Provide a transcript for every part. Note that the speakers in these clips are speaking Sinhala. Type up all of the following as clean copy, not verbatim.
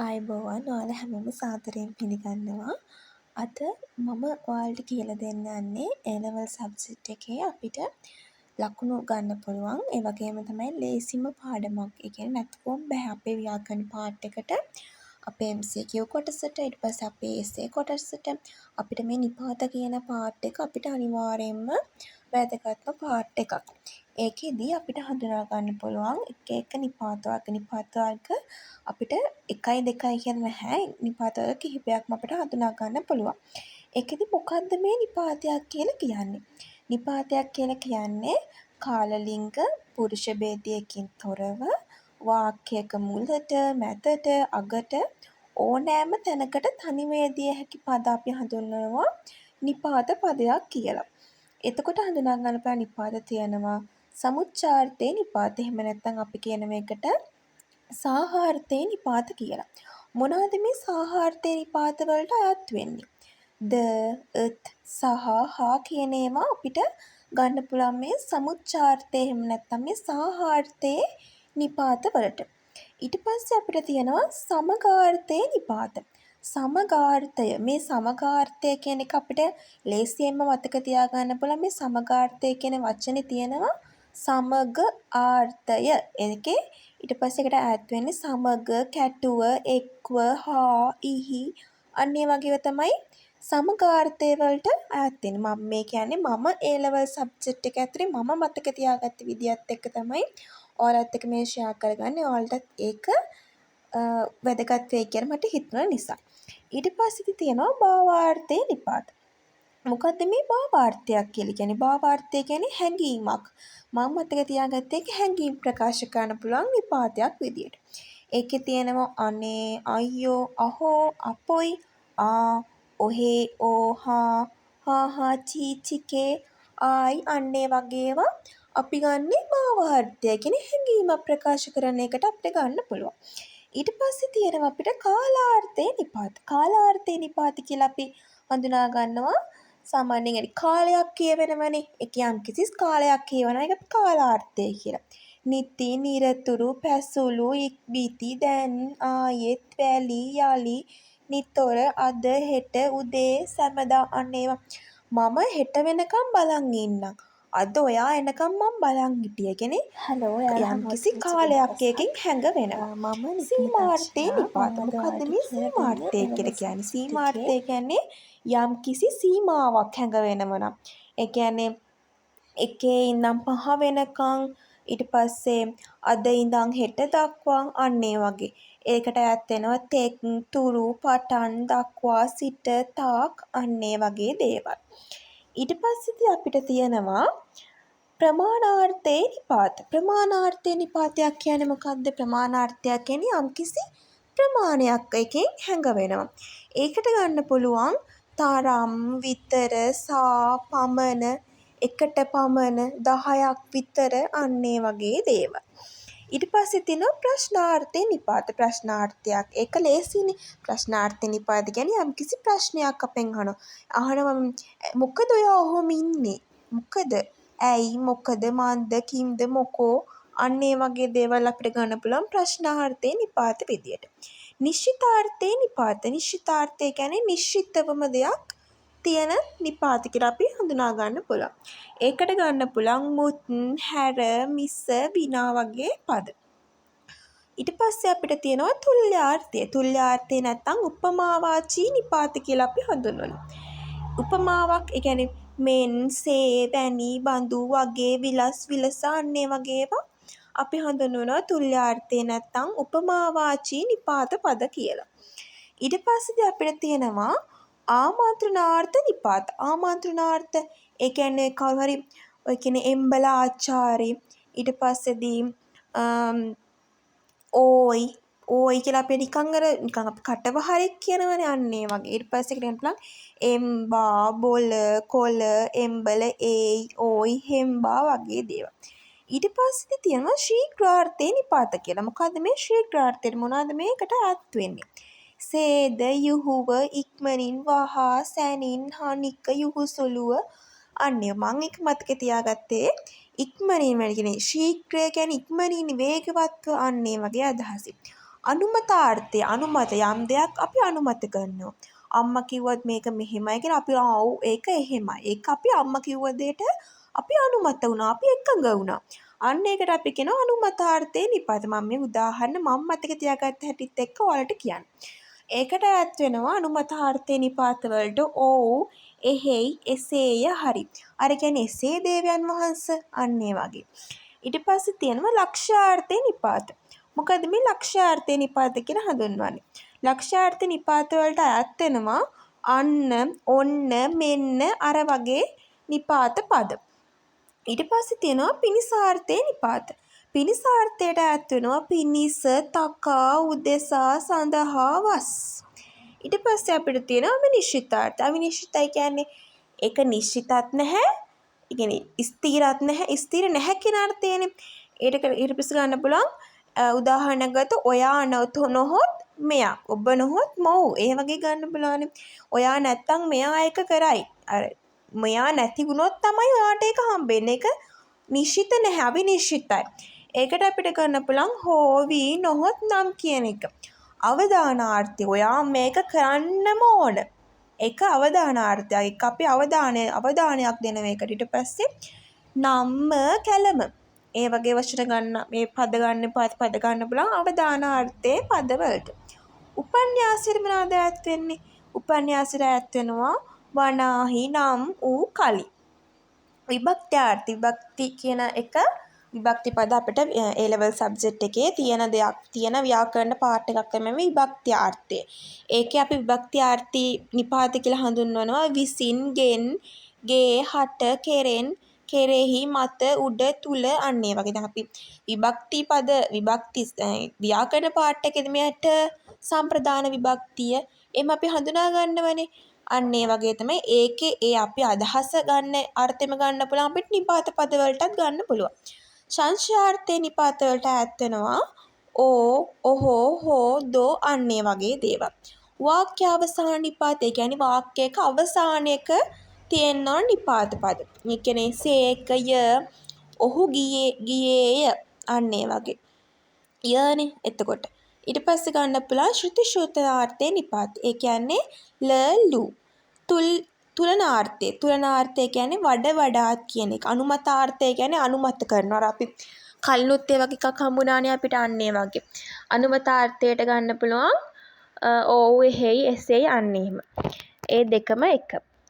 ආයුබෝවන් ඔයාලා හැමෝම සාදරයෙන් පිළිගන්නවා. අද මම ඔයාලට කියලා දෙන්න යන්නේ A-level සබ්ජෙක්ට් එකේ අපිට ලකුණු ගන්න පුළුවන්. ඒ වගේම තමයි ලේසිම පාඩමක්. ඒ කියන්නේ නැතුවම බෑ අපේ ව්‍යාකරණ පාර්ට් එකට අපේ MCQ කොටසට ඊට පස්සේ අපේ essay කොටසට අපිට මේ නිපාත කියන පාර්ට් එක අපිට අනිවාර්යයෙන්ම වැදගත්ම පාර්ට් එකක්. ඒකෙදි අපිට හඳුනා ගන්න පුළුවන් එක නිපාත වර්ග අපිට 1යි 2යි කියලා නැහැ. නිපාත වර්ග කිහිපයක්ම අපිට හඳුනා ගන්න පුළුවන්. ඒකෙදි මොකද්ද මේ නිපාතයක් කියලා කියන්නේ? නිපාතයක් කියලා කියන්නේ කාල ලිංග පුරුෂ භේදයකින් තොරව වාක්‍යයක මුලට මැදට අගට ඕනෑම තැනකට තනිව යෙදිය හැකි පද අපි හඳුන්වනවා නිපාත පදයක් කියලා. එතකොට හඳුනා ගන්න පුළුවන් නිපාත තියෙනවා සමුච්චාර්ථේ නිපාත. එහෙම නැත්නම් අපි කියන මේකට සාහාර්ථේ නිපාත කියලා. මොනවද මේ සාහාර්ථේ නිපාත වලට අයත් වෙන්නේ? ද, ත්, සහ, හා කියන ඒවා අපිට ගන්න පුළුවන් මේ සමුච්චාර්ථේ එහෙම නැත්නම් මේ සාහාර්ථේ නිපාත වලට. ඊට පස්සේ අපිට තියෙනවා සමගාර්ථේ නිපාත. සමගාර්ථය මේ සමගාර්ථය කියන එක අපිට ලේසියෙන්ම මතක තියාගන්න පුළුවන්. මේ සමගාර්ථය කියන වචනේ තියෙනවා සමග ආර්ථය. ඒකේ ඊට පස්සේ ඒකට ඈත් වෙන්නේ සමග, කැටුව, එක්ව, හා, ඉහි අන්න ඒ වගේව තමයි සමගාර්ථය වලට ඈත් වෙන්නේ. මම මේ කියන්නේ මම A level සබ්ජෙක්ට් එක ඇතුලේ මම මතක තියාගත්ත විදියත් එක්ක තමයි ඔයාලත් එක්ක මේ ෂෙයා කරගන්නේ. ඔයාලටත් ඒක වැදගත් වෙයි කියලා මට හිතුණ නිසා. ඊට පස්සේ තියෙනවා භාවාර්ථේ නිපාත. මොකද්ද මේ භාවාර්ථයක් කියලා කියන්නේ? භාවාර්ථය කියන්නේ හැඟීමක්. මම මතක තියාගත්තේ ඒක හැඟීම් ප්‍රකාශ කරන්න පුළුවන් නිපාතයක් විදියට. ඒකේ තියෙනවා අනේ, අයියෝ, අහෝ, අපොයි, ආ, ඔහේ, ඕහා, හාහා, චීචිකේ, ආයි අන්න ඒ වගේ ඒවා අපි ගන්නෙ භාවාර්ථය. කියන්නේ හැඟීමක් ප්‍රකාශ කරන එකට අපිට ගන්න පුළුවන්. ඊට පස්සේ තියෙනවා අපිට කාලාර්ථේ නිපාත. කාලාර්ථේ නිපාත කියලා අපි හඳුනා ගන්නවා සාමාන්‍යයෙන් කාලයක් කියවෙනවනේ. ඒක යම්කිසි කාලයක් කියවනවා. ඒක කාලාර්ථය කියලා. නිති, නිරතුරු, පැසුළු, ඉක්බිති, දැන්, ආයෙත්, වැලි, යලි, නිතොර, අද, හෙට, උදේ, සැමදා අන්න ඒවා. මම හෙට වෙනකම් බලන් ඉන්නම්. අද ඔයා එනකම් මම බලන් හිටියේ. කියන්නේ යම්කිසි කාලයක් එකකින් හැඟවෙනවා. සීමාර්ථේ නිපාත. මොකද්ද මේ සීමාර්ථය කියලා කියන්නේ? සීමාර්ථය කියන්නේ යම්කිසි සීමාවක් හැඟවෙනව නම්. ඒ කියන්නේ එකේ ඉඳන් 5 වෙනකන් ඊට පස්සේ අද ඉඳන් හෙට දක්වා අන්න ඒ වගේ. ඒකට ඈත් වෙනවා තෙක්, තුරු, පටන්, දක්වා, සිට, තාක් අන්න ඒ වගේ දේවල්. ඊට පස්සේ අපිට තියෙනවා ප්‍රමාණාර්ථේ නිපාත. ප්‍රමාණාර්ථේ නිපාතයක් කියන්නේ මොකක්ද? ප්‍රමාණාර්ථයක් කියන්නේ යම්කිසි ප්‍රමාණයක් එකෙන් හැඟවෙනවා. ඒකට ගන්න පුළුවන් තරම්, විතර, සා, පමණ, එකට පමණ, 10ක් විතර අන්න ඒ වගේ දේවල්. ඊට පස්සේ තියෙනවා ප්‍රශ්නාර්ථේ නිපාත. ප්‍රශ්නාර්ථයක් ඒක ලේසියිනේ. ප්‍රශ්නාර්ථේ නිපාත කියන්නේ යම්කිසි ප්‍රශ්නයක් අපෙන් අහනවා මොකද ඔයා ඔහොම ඉන්නේ? මොකද? ඇයි? මොකද? මන්ද? කිම්ද? මොකෝ? අන්න ඒ වගේ දේවල් අපිට ගන්න පුළුවන් ප්‍රශ්නාර්ථේ නිපාත විදියට. නිශ්චිතාර්ථේ නිපාත. නිශ්චිතාර්ථය කියන්නේ නිශ්චිතවම දෙයක් තියෙන නිපාත කියලා අපි හඳුනා ගන්න පුළුවන්. ඒකට ගන්න පුළුවන් මුත්, හැර, මිස, විනා වගේ පද. ඊට පස්සේ අපිට තියෙනවා තුල්‍යාර්ථය. තුල්‍යාර්ථය නැත්තම් උපමාවාචී නිපාත කියලා අපි හඳුන්වනවා. උපමාවක් ඒ කියන්නේ මෙන්, සේ, වැනි, බඳු, වගේ, විලස්, විලස අන්න ඒ වගේ ඒවා අපි හඳුන්වනවා තුල්‍යාර්ථය නැත්තම් උපමාවාචී නිපාත පද කියලා. ඊට පස්සේ අපිට තියෙනවා ආමන්ත්‍රණාර්ථ නිපාත. ආමන්ත්‍රණාර්ථ ඒ කියන්නේ කවුරු හරි ඔය කියන්නේ එම්බල ආචාරි ඊට පස්සේදී ඕයි කියලා අපි නිකන් අපි කටවහරෙක් කියනවනේ අන්න ඒ වගේ. ඊට පස්සේ කියන්න පුළුවන් එම්බා, බොල, කොල, එම්බල, ඒයි, ඕයි, හෙම්බා වගේ දේවල්. ඊට පස්සේ තියෙනවා ශීඝ්‍රාර්ථේ නිපාත කියලා. මොකද්ද මේ ශීඝ්‍රාර්ථය? මොනවද මේකට ඈත් වෙන්නේ? සේද, යුහුව, ඉක්මනින්, වහා, සැනින්, හනික, යුහුසුලුව අන්නේ මම එක මතක තියාගත්තේ ඉක්මනින් කියන්නේ ශීඝ්‍රය කියන්නේ ඉක්මනින් වේගවත්ව අන්නේ වගේ අදහසින්. අනුමතාර්ථය අනුමත යම් දෙයක් අපි අනුමත කරනවා. අම්මා කිව්වත් මේක මෙහෙමයි කියලා අපි ඔව් ඒක එහෙමයි. ඒක අපි අම්මා කිව්ව දෙයට අපි අනුමත වුණා. අපි එකඟ වුණා. අන්න ඒකට අපි කියනවා අනුමතාර්ථේ නිපාත. මම මේ උදාහරණ මම මතක තියාගත්ත හැටිත් එක්ක ඔයාලට කියන්න. ඒකට ඈත් වෙනවා අනුමතාර්ථේ නිපාත වලට ඔව් එහෙයි එසේය හරි. අර කියන්නේ එසේ දේවයන් වහන්සේ අන්න ඒ වගේ. ඊට පස්සේ තියෙනවා ලක්ෂ්‍යාර්ථේ නිපාත. මොකද මේ ලක්ෂ්‍යාර්ථේ නිපාත කියලා හඳුන්වන්නේ. ලක්ෂ්‍යාර්ථ නිපාත වලට ඈත් වෙනවා අන්න ඔන්න මෙන්න අර වගේ නිපාත පද. ඊට පස්සේ තියෙනවා පිනිසාර්ථේ නිපාත. පිනිසාර්ථයට ඈත් වෙනවා පිනිස, තකා, උදෙසා, සඳහා, වස්. ඊට පස්සේ අපිට තියෙනවා අවිනිශ්චිතාර්ථ. අවිනිශ්චිතයි කියන්නේ ඒක නිශ්චිතත් නැහැ. ඒ කියන්නේ ස්ථිරත් නැහැ. ස්ථිර නැහැ කියන අර්ථයනේ. ඊට පස්සේ ගන්න පුළුවන් උදාහරණයක් ගත්තොත් ඔයා නොහොත් මෙයා, ඔබ නොහොත් මොව්. ඒ වගේ ගන්න පුළුවන්. ඔයා නැත්තම් මෙයා ඒක කරයි. අර මෙයා නැති වුණොත් තමයි ඔයාට ඒක හම්බෙන්නේ. ඒක නිශ්චිත නැහැ, අවිනිශ්චිතයි. ඒකට අපිට ගන්න පුළුවන් හෝ වී නොහොත් නම් කියන එක. අවදානාර්ථය. ඔයා මේක කරන්නම ඕන. ඒක අවදානාර්ථයක්. ඒක අපි අවධානයක් දෙන මේකට. ඊට පස්සේ නම්ම කැලම. ඒ වගේ වචන ගන්න මේ පද ගන්න පුළුවන් අවදානාර්ථයේ පදවලට. උපන්‍යාසෙට මොනවද ඈත් වෙන්නේ? උපන්‍යාසෙට ඈත් වෙනවා වනාහි නම් ඌ කලි. විභක්ත්‍යාර්ථ. විභක්ති කියන එක විභක්ති පද අපිට A level subject එකේ තියෙන ව්‍යාකරණ පාර්ට් එකක් තමයි විභක්ත්‍යාර්ථය. ඒකේ අපි විභක්ත්‍යාර්ථී නිපාත කියලා හඳුන්වනවා විසින්, ගෙන්, ගේ, හට, කෙරෙන්, කෙරෙහි, මත, උඩ, තුල අන්න ඒ වගේ. දැන් අපි විභක්ති ව්‍යාකරණ පාර්ට් එකේදී මෙයට සම්ප්‍රදාන විභක්තිය එම අපි හඳුනා ගන්නවනේ. අන්න ඒ වගේ තමයි ඒකේ ඒ අපි අදහස ගන්න අර්ථෙම ගන්න පුළුවන් අපිට නිපාත පද වලටත් ගන්න පුළුවන්. සංශයාර්ථේ නිපාත වලට ඈත් වෙනවා ඕ, ඔහෝ, හෝ, දෝ අන්න ඒ වගේ දේවල්. වාක්‍ය අවසාන නිපාත. ඒ කියන්නේ වාක්‍යයක අවසානයක තියෙන නිපාත පද. ඒ කියන්නේ සේකය, ඔහු ගියේය අන්න ඒ වගේ. යනේ එතකොට. ඊට පස්සේ ගන්න පුළුවන් ශ්‍රුති ශ්‍රූතාර්ථේ නිපාත. ඒ කියන්නේ ල, ලු. තුලනාර්ථය. තුලනාර්ථය කියන්නේ වඩාත් කියන එක. අනුමතාර්ථය කියන්නේ අනුමත කරනවා. අපි කලිනුත් ඒ වගේ එකක් හම්බුණානේ අපිට අන්න ඒ වගේ. අනුමතාර්ථයට ගන්න පුළුවන් ඕ, එහෙයි, එසේයි අන්න එහෙම. ඒ දෙකම එක.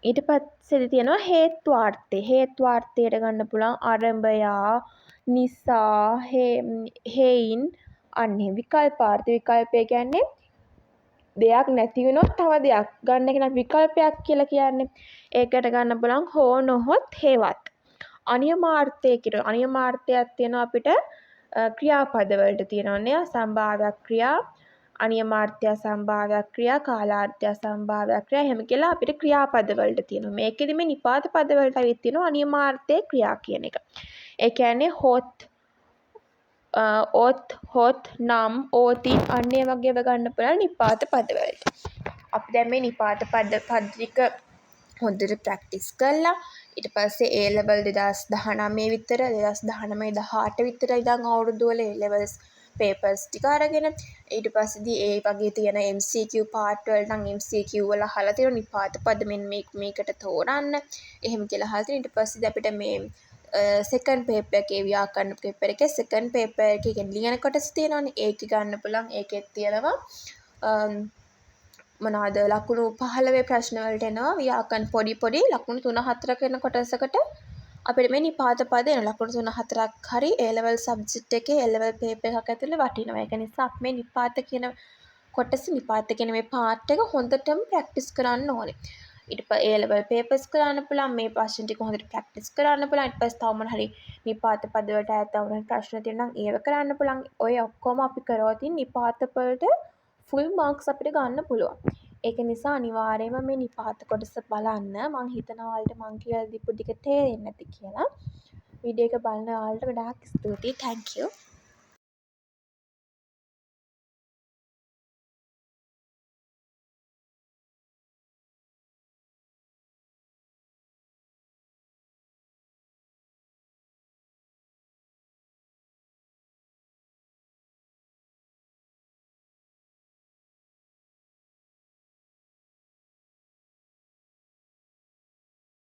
ඊට පස්සේ තියෙනවා හේත්වාර්ථය. හේත්වාර්ථයට ගන්න පුළුවන් ආරම්භයා, නිසා, හේයින් අන්න එහෙම. විකල්පාර්ථ. විකල්පය කියන්නේ දෙයක් නැති වුණොත් තව දෙයක් ගන්න එක නම් විකල්පයක් කියලා කියන්නේ. ඒකට ගන්න බලන් හෝ නොහොත් හේවත්. අනියමාර්ථය කියලා. අනියමාර්ථයක් තියෙනවා අපිට ක්‍රියාපද වලට තියෙනවානේ සම්භාව්‍ය ක්‍රියා, අනියමාර්ථය සම්භාව්‍ය ක්‍රියා, කාලාර්ථය සම්භාව්‍ය ක්‍රියා එහෙම කියලා අපිට ක්‍රියාපද වලට තියෙනවා. මේකෙදි මේ නිපාත පද වලට අවිත් තියෙනවා අනියමාර්ථයේ ක්‍රියා කියන එක. ඒ කියන්නේ හොත්, ඔත්, හොත්, නම්, ඕතින් අන්න ඒ වගේ ගන්න පුළුවන් නිපාත පද වලට. අපි දැන් මේ නිපාත පද ටික හොඳට ප්‍රැක්ටිස් කළා. ඊට පස්සේ A level 2019 විතර 2019 18 විතර ඉඳන් අවුරුදු වල A levels papers ටික අරගෙන ඊට පස්සේදී ඒ වගේ තියෙන MCQ part වල නම් MCQ වල අහලා තියෙන නිපාත පද මෙන්න මේකට තෝරන්න. එහෙම කියලා අහලා තියෙන. ඊට පස්සේ අපිට මේ second paper එකේ ව්‍යාකරණ paper එකේ second paper එකේ ලියන කොටස තියෙනවානේ. ඒක ගන්න පුළුවන්. ඒකෙත් තියෙනවා මොනවාද ලකුණු 15 ප්‍රශ්න වලට එනවා ව්‍යාකරණ පොඩි ලකුණු 3-4 කරන කොටසකට අපිට මේ නිපාත පද එන ලකුණු 3-4ක් හරි A level subject එකේ A level paper එකක් ඇතුලේ වටිනවා. ඒක නිසා අපි මේ නිපාත කියන කොටස නිපාත කියන මේ part එක හොඳටම practice කරන්න ඕනේ. ඊට පස්සේ A level papers කරන්න පුළුවන් මේ ප්‍රශ්න ටික හොඳට practice කරන්න පුළුවන්. ඊට පස්සේ තව මොන හරි නිපාත පද වලට ඇත්තවම ප්‍රශ්න තියෙනවා නම් ඒව කරන්න පුළුවන්. ඔය ඔක්කොම අපි කරවතින් නිපාත වලට full marks අපිට ගන්න පුළුවන්. ඒක නිසා අනිවාර්යයෙන්ම මේ නිපාත කොටස බලන්න. මම හිතනවා ඔයාලට මං කියලා දීපු ටික තේරෙන්නේ නැති කියලා. වීඩියෝ එක බලන ඔයාලට ගොඩාක් ස්තුතියි. Thank you.